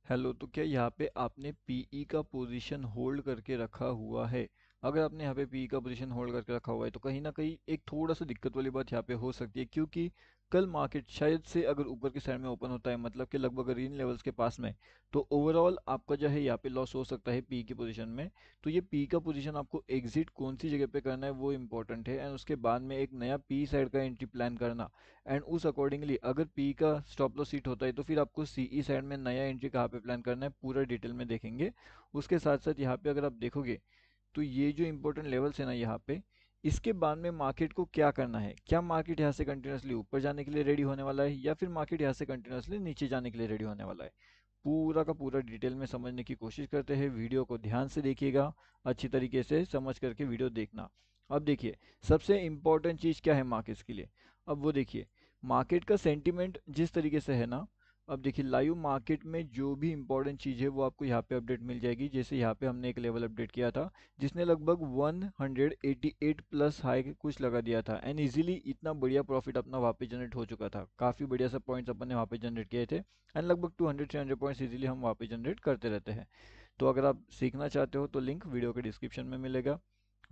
Hello, तो क्या यहाँ पे आपने पीई का पोजीशन होल्ड करके रखा हुआ है? अगर आपने यहाँ पे पीई का पोजीशन होल्ड करके रखा हुआ है तो कहीं ना कहीं एक थोड़ा सा दिक्कत वाली बात यहाँ पे हो सकती है, क्योंकि कल मार्केट शायद से अगर ऊपर की साइड में ओपन होता है, मतलब कि लगभग अगर इन लेवल्स के पास में, तो ओवरऑल आपका जो है यहाँ पे लॉस हो सकता है पी की पोजीशन में। तो ये पी का पोजीशन आपको एग्जिट कौन सी जगह पे करना है वो इंपॉर्टेंट है, एंड उसके बाद में एक नया पी साइड का एंट्री प्लान करना। एंड उस अकॉर्डिंगली अगर पी का स्टॉप लॉस हिट होता है तो फिर आपको सीई साइड में नया एंट्री कहाँ पे प्लान करना है पूरा डिटेल में देखेंगे। उसके साथ साथ यहाँ पे अगर आप देखोगे तो ये जो इंपॉर्टेंट लेवल्स है ना यहाँ पे, इसके बाद में मार्केट को क्या करना है, क्या मार्केट यहाँ से कंटिन्यूसली ऊपर जाने के लिए रेडी होने वाला है या फिर मार्केट यहाँ से कंटिन्यूसली नीचे जाने के लिए रेडी होने वाला है। पूरा का पूरा डिटेल में समझने की कोशिश करते हैं। वीडियो को ध्यान से देखिएगा, अच्छी तरीके से समझ करके वीडियो देखना। अब देखिए, सबसे इम्पोर्टेंट चीज़ क्या है मार्केट्स के लिए। अब वो देखिए, मार्केट का सेंटीमेंट जिस तरीके से है ना, अब देखिए लाइव मार्केट में जो भी इंपॉर्टेंट चीज़ है वो आपको यहाँ पे अपडेट मिल जाएगी। जैसे यहाँ पे हमने एक लेवल अपडेट किया था जिसने लगभग 188 प्लस हाई कुछ लगा दिया था, एंड इजीली इतना बढ़िया प्रॉफिट अपना वहाँ पे जनरेट हो चुका था। काफ़ी बढ़िया सा पॉइंट्स अपन ने वहाँ पे जनरेट किए थे, एंड लगभग 200-300 पॉइंट्स इजीली हम वहाँ पे जनरेट करते रहते हैं। तो अगर आप सीखना चाहते हो तो लिंक वीडियो के डिस्क्रिप्शन में मिलेगा,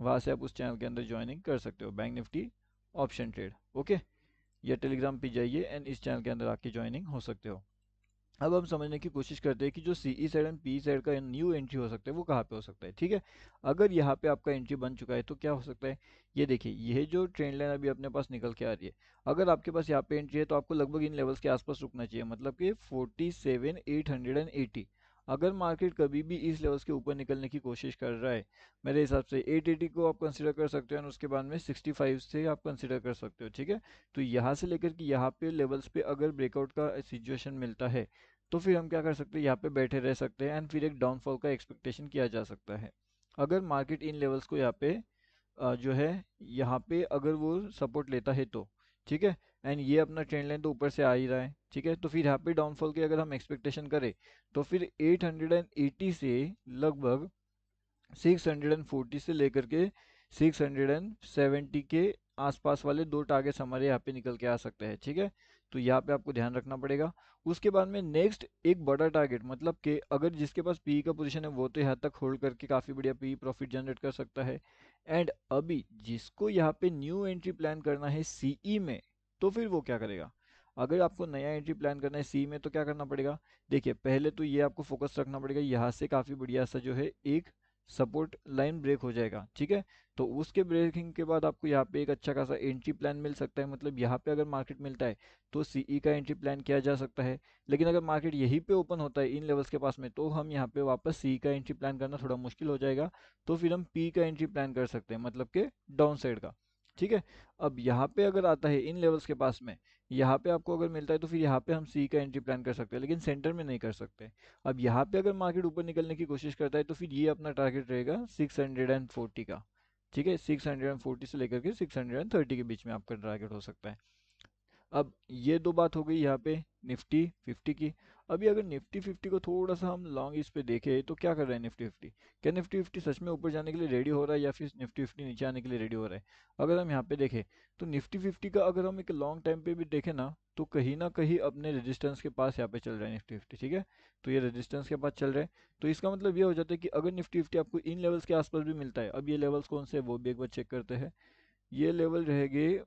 वहाँ से आप उस चैनल के अंदर ज्वाइनिंग कर सकते हो, bank Nifty option trade. Okay, या टेलीग्राम पे जाइए एंड इस चैनल के अंदर आके ज्वाइनिंग हो सकते हो। अब हम समझने की कोशिश करते हैं कि जो CE side and P side का न्यू एंट्री हो सकता है वो कहाँ पे हो सकता है। ठीक है, अगर यहाँ पे आपका एंट्री बन चुका है तो क्या हो सकता है। ये देखिए, यह जो ट्रेंड लाइन अभी अपने पास निकल के आ रही है, अगर आपके पास यहाँ पे एंट्री है तो आपको लगभग इन लेवल्स के आसपास रुकना चाहिए, मतलब कि 47,880। अगर मार्केट कभी भी इस लेवल्स के ऊपर निकलने की कोशिश कर रहा है, मेरे हिसाब से 880 को आप कंसिडर कर सकते हो, और उसके बाद में 65 से आप कंसिडर कर सकते हो। ठीक है, तो यहाँ से लेकर के यहाँ पे लेवल्स पे अगर ब्रेकआउट का सिचुएशन मिलता है तो फिर हम क्या कर सकते हैं, यहाँ पे बैठे रह सकते हैं, एंड फिर एक डाउनफॉल का एक्सपेक्टेशन किया जा सकता है। अगर मार्केट इन लेवल्स को यहाँ पे जो है यहाँ पे अगर वो सपोर्ट लेता है तो ठीक है, एंड ये अपना ट्रेंड लाइन तो ऊपर से आ ही रहा है। ठीक है, तो फिर यहाँ पे डाउनफॉल की अगर हम एक्सपेक्टेशन करें तो फिर 880 से लगभग 640 से लेकर के 670 के आसपास वाले दो टारगेट्स हमारे यहाँ पे निकल के आ सकते हैं। ठीक है, तो यहाँ पे आपको ध्यान रखना पड़ेगा। उसके बाद में नेक्स्ट एक बड़ा टारगेट, मतलब कि अगर जिसके पास पी का पोजीशन है वो तो यहाँ तक होल्ड करके काफ़ी बढ़िया पी प्रॉफिट जनरेट कर सकता है। एंड अभी जिसको यहाँ पे न्यू एंट्री प्लान करना है सीई में, तो फिर वो क्या करेगा। अगर आपको नया एंट्री प्लान करना है सी में तो क्या करना पड़ेगा। देखिए, पहले तो ये आपको फोकस रखना पड़ेगा, यहाँ से काफ़ी बढ़िया सा जो है एक सपोर्ट लाइन ब्रेक हो जाएगा। ठीक है, तो उसके ब्रेकिंग के बाद आपको यहाँ पे एक अच्छा खासा एंट्री प्लान मिल सकता है, मतलब यहाँ पे अगर मार्केट मिलता है तो सीई का एंट्री प्लान किया जा सकता है। लेकिन अगर मार्केट यहीं पे ओपन होता है इन लेवल्स के पास में, तो हम यहाँ पे वापस सी का एंट्री प्लान करना थोड़ा मुश्किल हो जाएगा। तो फिर हम पी का एंट्री प्लान कर सकते हैं, मतलब कि डाउन साइड का। ठीक है, अब यहाँ पे अगर आता है इन लेवल्स के पास में, यहाँ पे आपको अगर मिलता है तो फिर यहाँ पे हम सी का एंट्री प्लान कर सकते हैं, लेकिन सेंटर में नहीं कर सकते। अब यहाँ पे अगर मार्केट ऊपर निकलने की कोशिश करता है तो फिर ये अपना टारगेट रहेगा 640 का। ठीक है, 640 से लेकर के 630 के बीच में आपका टारगेट हो सकता है। अब ये दो बात हो गई यहाँ पे निफ्टी 50 की। अभी अगर निफ्टी 50 को थोड़ा सा हम लॉन्ग इस पे देखें तो क्या कर रहा है निफ्टी 50, क्या निफ्टी 50 सच में ऊपर जाने के लिए रेडी हो रहा है या फिर निफ्टी 50 नीचे आने के लिए रेडी हो रहा है। अगर हम यहाँ पे देखें तो निफ्टी 50 का अगर हम एक लॉन्ग टाइम पे भी देखें ना कहीं अपने रेजिस्टेंस के पास यहाँ पे चल रहा है निफ्टी 50। ठीक है, तो ये रेजिस्टेंस के पास चल रहा है, तो इसका मतलब ये हो जाता है कि अगर निफ्टी 50 आपको इन लेवल्स के आसपास भी मिलता है, अब ये लेवल्स कौन से है वो भी एक बार चेक करते हैं। ये लेवल रहेंगे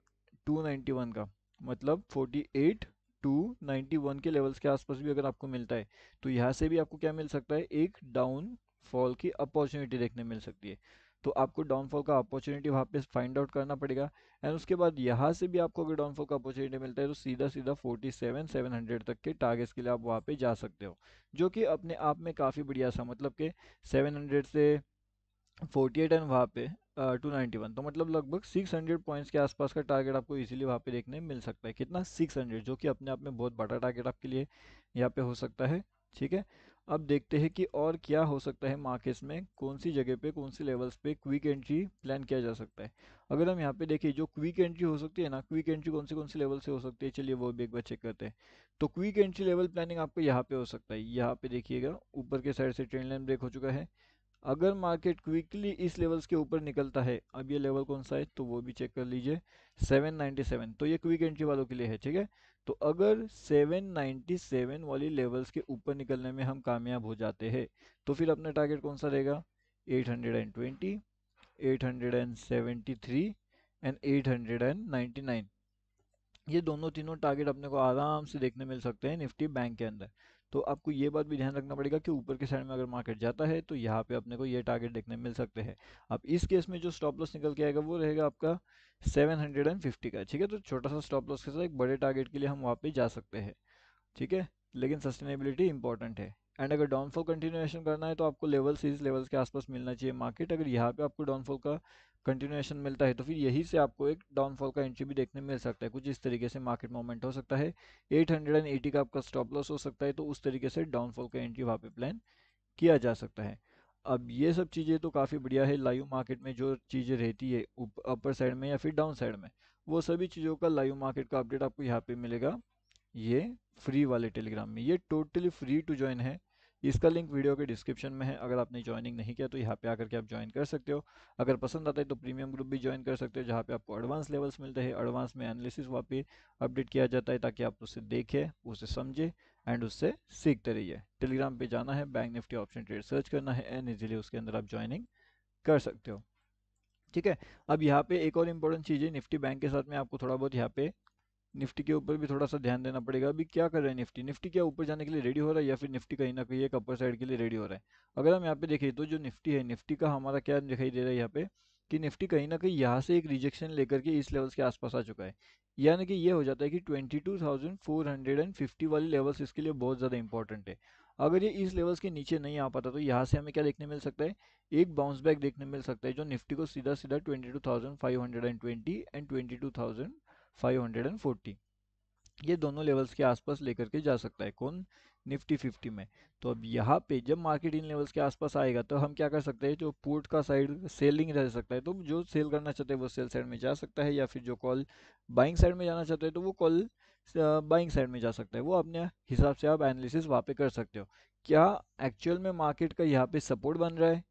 291 का, मतलब 48 टू 91 के लेवल्स के आसपास भी अगर आपको मिलता है तो यहाँ से भी आपको क्या मिल सकता है, एक डाउन फॉल की अपॉर्चुनिटी देखने मिल सकती है। तो आपको डाउनफॉल का अपॉर्चुनिटी वहाँ पे फाइंड आउट करना पड़ेगा, एंड उसके बाद यहाँ से भी आपको अगर डाउनफॉल का अपॉर्चुनिटी मिलता है तो सीधा सीधा 47,700 तक के टारगेट्स के लिए आप वहाँ पे जा सकते हो, जो कि अपने आप में काफ़ी बढ़िया सा, मतलब कि 700 से 48 एंड वहाँ पे 291, तो मतलब लगभग 600 पॉइंट्स के आसपास का टारगेट आपको इजीली वहाँ पे देखने मिल सकता है। कितना, 600, जो कि अपने आप में बहुत बड़ा टारगेट आपके लिए यहाँ पे हो सकता है। ठीक है, अब देखते हैं कि और क्या हो सकता है मार्केट्स में, कौन सी जगह पे कौन सी लेवल्स पे क्विक एंट्री प्लान किया जा सकता है। अगर हम यहाँ पे देखें जो क्विक एंट्री हो सकती है ना, क्विक एंट्री कौन सी लेवल से हो सकती है, चलिए वो भी एक बार चेक करते हैं। तो क्विक एंट्री लेवल प्लानिंग आपको यहाँ पे हो सकता है, यहाँ पे देखिएगा ऊपर के साइड से ट्रेंड लाइन ब्रेक हो चुका है। अगर मार्केट क्विकली इस लेवल्स के ऊपर निकलता है, अब ये लेवल कौन सा है तो वो भी चेक कर लीजिए, 797, तो ये क्विक एंट्री वालों के लिए है। ठीक है, तो अगर 797 वाली लेवल्स के ऊपर निकलने में हम कामयाब हो जाते हैं तो फिर अपना टारगेट कौन सा रहेगा, 820, 873 एंड 899। ये दोनों तीनों टारगेट अपने को आराम से देखने मिल सकते हैं निफ्टी बैंक के अंदर। तो आपको ये बात भी ध्यान रखना पड़ेगा कि ऊपर के साइड में अगर मार्केट जाता है तो यहाँ पे अपने को ये टारगेट देखने मिल सकते हैं। अब इस केस में जो स्टॉप लॉस निकल के आएगा वो रहेगा आपका 750 का, ठीक है। तो छोटा सा स्टॉप लॉस के साथ एक बड़े टारगेट के लिए हम वहाँ पे जा सकते हैं, ठीक है। लेकिन सस्टेनेबिलिटी इंपॉर्टेंट है। एंड अगर डाउनफॉल कंटिन्यूएशन करना है तो आपको लेवल्स इस लेवल्स के आसपास मिलना चाहिए मार्केट। अगर यहाँ पे आपको डाउनफॉल का कंटिन्यूएशन मिलता है तो फिर यही से आपको एक डाउनफॉल का एंट्री भी देखने मिल सकता है। कुछ इस तरीके से मार्केट मूवमेंट हो सकता है। 880 का आपका स्टॉप लॉस हो सकता है, तो उस तरीके से डाउनफॉल का एंट्री वहाँ पे प्लान किया जा सकता है। अब ये सब चीज़ें तो काफ़ी बढ़िया है। लाइव मार्केट में जो चीज़ें रहती है अपर साइड में या फिर डाउन साइड में, वो सभी चीज़ों का लाइव मार्केट का अपडेट आपको यहाँ पे मिलेगा, ये फ्री वाले टेलीग्राम में। ये टोटली फ्री टू ज्वाइन है। इसका लिंक वीडियो के डिस्क्रिप्शन में है। अगर आपने ज्वाइनिंग नहीं किया तो यहाँ पे आकर के आप ज्वाइन कर सकते हो। अगर पसंद आता है तो प्रीमियम ग्रुप भी ज्वाइन कर सकते हो, जहाँ पे आपको एडवांस लेवल्स मिलते हैं। एडवांस में एनालिसिस वहाँ पे अपडेट किया जाता है ताकि आप उसे देखें, उसे समझे एंड उससे सीखते रहिए। टेलीग्राम पे जाना है, bank Nifty option trade search करना है एंड इजीली उसके अंदर आप ज्वाइनिंग कर सकते हो, ठीक है। अब यहाँ पे एक और इम्पोर्टेंट चीज़ है, निफ्टी बैंक के साथ में आपको थोड़ा बहुत यहाँ पे निफ्टी के ऊपर भी थोड़ा सा ध्यान देना पड़ेगा। अभी क्या कर रहा है निफ्टी, निफ्टी क्या ऊपर जाने के लिए रेडी हो रहा है या फिर निफ्टी कहीं ना कहीं एक अपर साइड के लिए रेडी हो रहा है। अगर हम यहाँ पे देखें तो जो निफ्टी है, निफ्टी का हमारा क्या दिखाई दे रहा है यहाँ पे कि निफ्टी कहीं ना कहीं यहाँ से एक रिजेक्शन लेकर के इस लेवल्स के आसपास आ चुका है। यानी कि ये हो जाता है कि 22,450 वाली लेवल्स इसके लिए बहुत ज़्यादा इंपॉर्टेंट है। अगर ये इस लेवल्स के नीचे नहीं आ पाता तो यहाँ से हमें क्या देखने मिल सकता है, एक बाउंस बैक देखने मिल सकता है जो निफ्टी को सीधा सीधा 22,520 एंड 22,540 ये दोनों लेवल्स के आसपास लेकर के जा सकता है। कौन, निफ्टी 50 में। तो अब यहाँ पे जब मार्केट इन लेवल्स के आसपास आएगा तो हम क्या कर सकते हैं, जो पुट का साइड सेलिंग रह सकता है तो जो सेल करना चाहते हैं वो सेल साइड में जा सकता है, या फिर जो कॉल बाइंग साइड में जाना चाहते हैं तो वो कॉल बाइंग साइड में जा सकता है। वो अपने हिसाब से आप एनालिसिस वहाँ पे कर सकते हो। क्या एक्चुअल में मार्केट का यहाँ पे सपोर्ट बन रहा है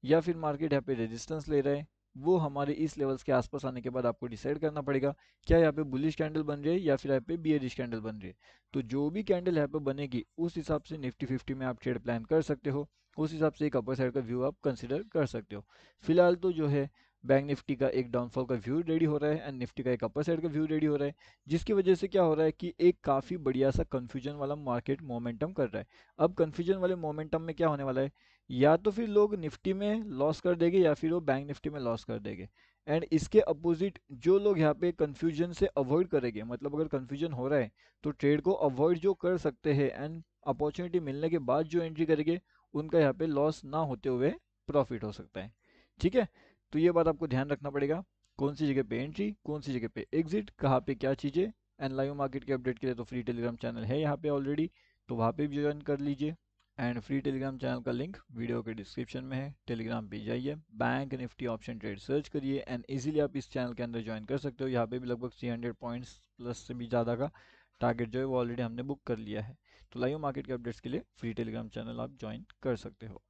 या फिर मार्केट यहाँ पे रेजिस्टेंस ले रहा है, वो हमारे इस लेवल्स के आसपास आने के बाद आपको डिसाइड करना पड़ेगा। क्या यहाँ पे बुलिश कैंडल बन रही है या फिर यहाँ पे बियरिश कैंडल बन रही है। तो जो भी कैंडल यहाँ पे बनेगी उस हिसाब से निफ्टी 50 में आप ट्रेड प्लान कर सकते हो। उस हिसाब से एक अपर साइड का व्यू आप कंसिडर कर सकते हो। फिलहाल तो जो है बैंक निफ्टी का एक डाउनफॉल का व्यू रेडी हो रहा है एंड निफ्टी का एक अपर साइड का व्यू रेडी हो रहा है, जिसकी वजह से क्या हो रहा है कि एक काफ़ी बढ़िया सा कन्फ्यूजन वाला मार्केट मोमेंटम कर रहा है। अब कन्फ्यूजन वाले मोमेंटम में क्या होने वाला है, या तो फिर लोग निफ्टी में लॉस कर देंगे या फिर वो बैंक निफ्टी में लॉस कर देंगे। एंड इसके अपोजिट जो लोग यहाँ पे कंफ्यूजन से अवॉइड करेंगे, मतलब अगर कंफ्यूजन हो रहा है तो ट्रेड को अवॉइड जो कर सकते हैं एंड अपॉर्चुनिटी मिलने के बाद जो एंट्री करेंगे उनका यहाँ पे लॉस ना होते हुए प्रॉफिट हो सकता है, ठीक है। तो ये बात आपको ध्यान रखना पड़ेगा, कौन सी जगह पे एंट्री, कौन सी जगह पे एग्जिट, कहाँ पे क्या चीज़ें। एंड लाइव मार्केट के अपडेट के लिए तो फ्री टेलीग्राम चैनल है यहाँ पे ऑलरेडी, तो वहाँ पे भी ज्वाइन कर लीजिए। एंड फ्री टेलीग्राम चैनल का लिंक वीडियो के डिस्क्रिप्शन में है। टेलीग्राम पे जाइए, bank Nifty option trade search करिए एंड इजीली आप इस चैनल के अंदर ज्वाइन कर सकते हो। यहाँ पे भी लगभग 300 पॉइंट्स प्लस से भी ज़्यादा का टारगेट जो है वो ऑलरेडी हमने बुक कर लिया है। तो लाइव मार्केट के अपडेट्स के लिए फ्री टेलीग्राम चैनल आप ज्वाइन कर सकते हो।